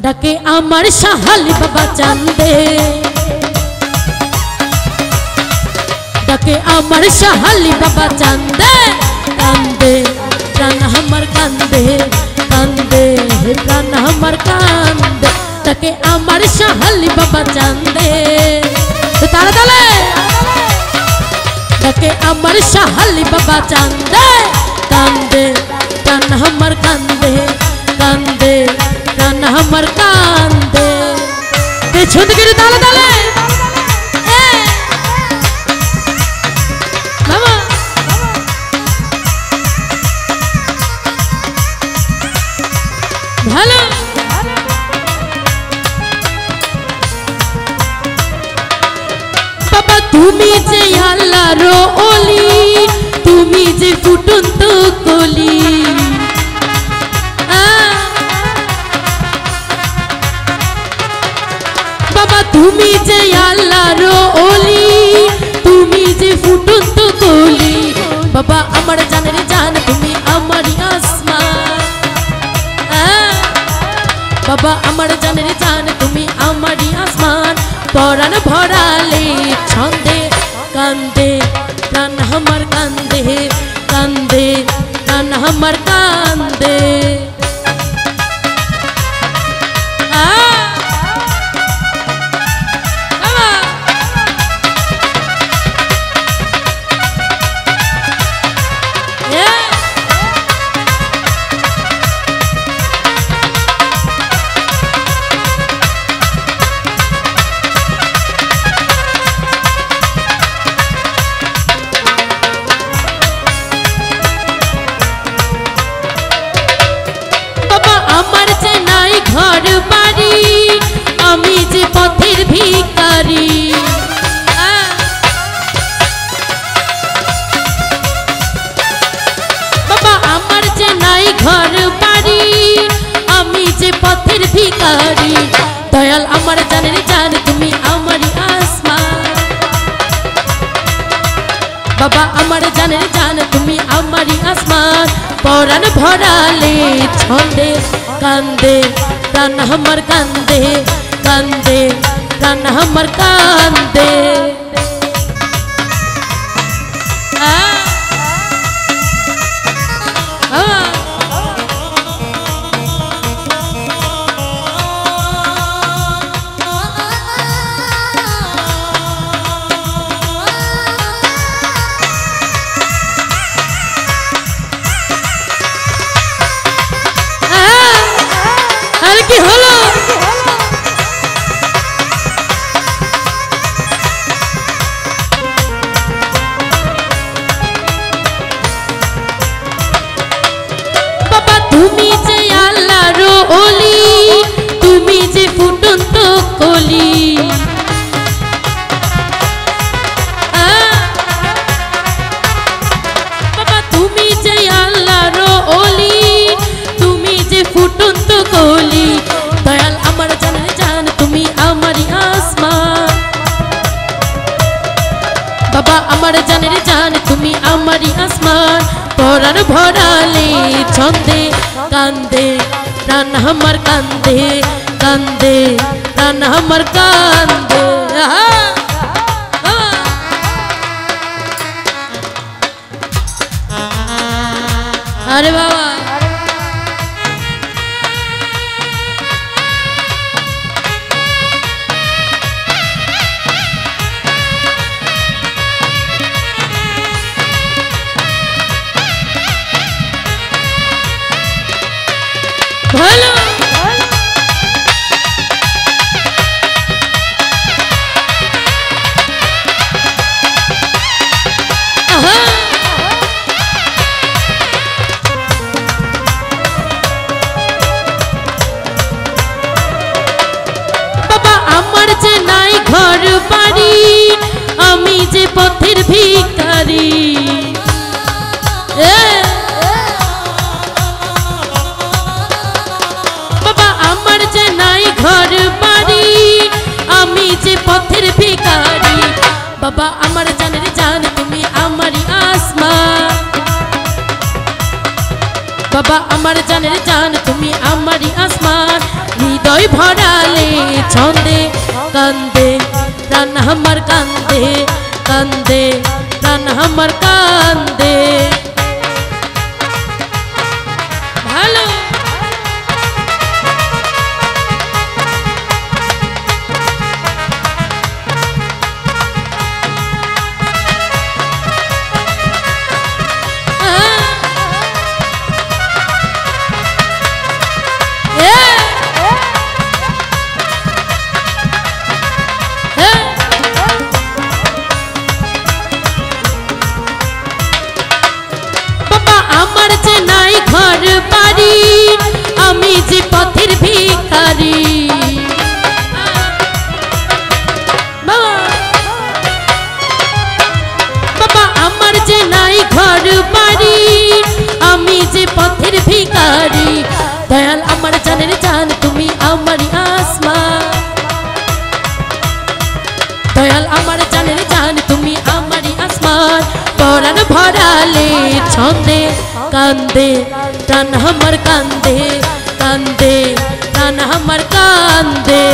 ডাকে আমার শাহালি বাবা চান্দে, ডাকে আমার শাহালি বাবা চান্দে, কান্দে প্রাণ আমার কান্দে, কান্দে প্রাণ আমার কান্দে, ডাকে আমার শাহালি বাবা চান্দে। তারা তালে ডাকে আমার শাহালি বাবা চান্দে, কান্দে প্রাণ আমার কান্দে, কান্দে প্রাণ আমার কান্দে। পেছন দিকে তালে তালে ভালো। বাবা তুমি যে আল্লাহর ওলি, তুমি যে ফুটন্ত কলি, বাবা তুমি যে আল্লাহর ওলি, তুমি যে ফুটন্ত কলি, বাবা আমার জানের জান তুমি আমারই আসমান, বাবা আমার জানের জান তুমি আমারই আসমান, পরাণ ভরালে ছন্দে, কান্দে প্রাণ আমার কান্দে, কান্দে প্রাণ আমার কান্দে। ঘর বাড়ি আমি যে পথের ভিখারি, বাবা আমার যে নাই ঘর বাড়ি আমি যে পথের ভিখারি, দয়াল আমার জানের জান তুমি আমারই আসমান, বাবা আমার জানের জান তুমি আমারই আসমান, পরাণ ভরালে ছন্দে, কান্দে প্রাণ আমার কান্দে, কান্দে প্রাণ আমার কান্দে। আর কি হলো বাবা তুমি যে আল্লাহর ওলি, তুমি যে ফুটন্ত কলি, বাবা তুমি যে আল্লাহর ওলি, তুমি যে ফুটন্ত কলি, দয়াল আমার জানের জান তুমি আমারই আসমান, বাবা আমার জানের জান তুমি আমারই আসমান, পরাণ ভরালে ছন্দে, কান্দে প্রাণ আমার কান্দে, কান্দে প্রাণ আমার কান্দে। আরে বাবা ভালো। বাবা আমার যে নাই ঘর বাড়ি আমি যে পথের ভিখারি, বাবা আমার যে নাই ঘর বাড়ি আমি যে পথের ভিখারি, বাবা আমার জানের জান তুমি আমারই আসমান, বাবা আমার জানের জান তুমি আমারই আসমান, হৃদয় ছন্দে কান্দে প্রাণ আমার কান্দে কান্দে প্রাণ আমার কান্দে ভালো আমি যে পথের ভিখারি বাবা আমার যে নাই ঘর বাড়ি আমি যে পথের ভিখারি দয়াল আমার জানের জান তুমি আমারই আসমান দয়াল আমার জানের জান তুমি আমারই আসমান পরাণ ভরালে ছন্দে কান্দে প্রাণ আমার কান্দে কান্দে প্রাণ আমার কান্দে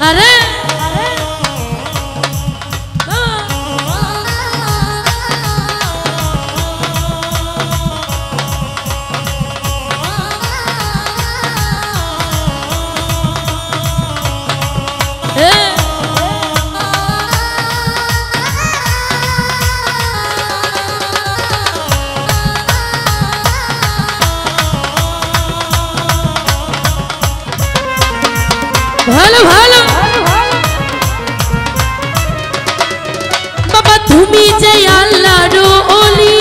আরে ভালো ভালো বাবা তুমি যে আল্লাহর ওলি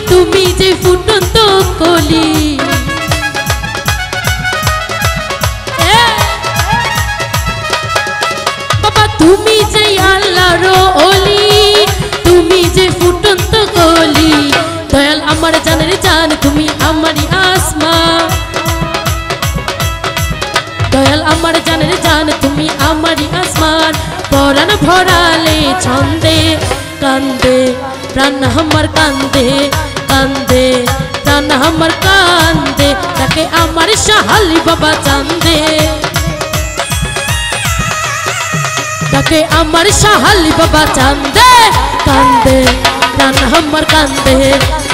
তুমি যে ফুটন্ত কলি বাবা তুমি যে আল্লাহর ওলি তুমি যে ফুটন্ত কলি দয়াল আমার জানের জান তুমি আমারই আসমান দয়াল আমার জানের জান তুমি আমারই আসমান পরাণ ভরালে ছন্দে কান্দে প্রাণ আমার কান্দে কান্দে প্রাণ আমার কান্দে তাকে আমার শাহালি বাবা চান্দে তাকে আমার শাহালি বাবা চান্দে কান্দে প্রাণ আমার কান্দে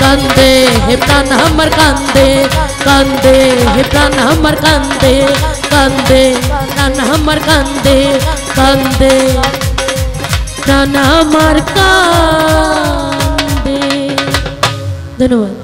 কান্দে হে প্রাণ আমার কান্দে কান্দে হে প্রাণ আমার কান্দে কান্দে প্রাণ আমার কান্দে কান্দে প্রাণ আমার কান্দে ধন্যবাদ।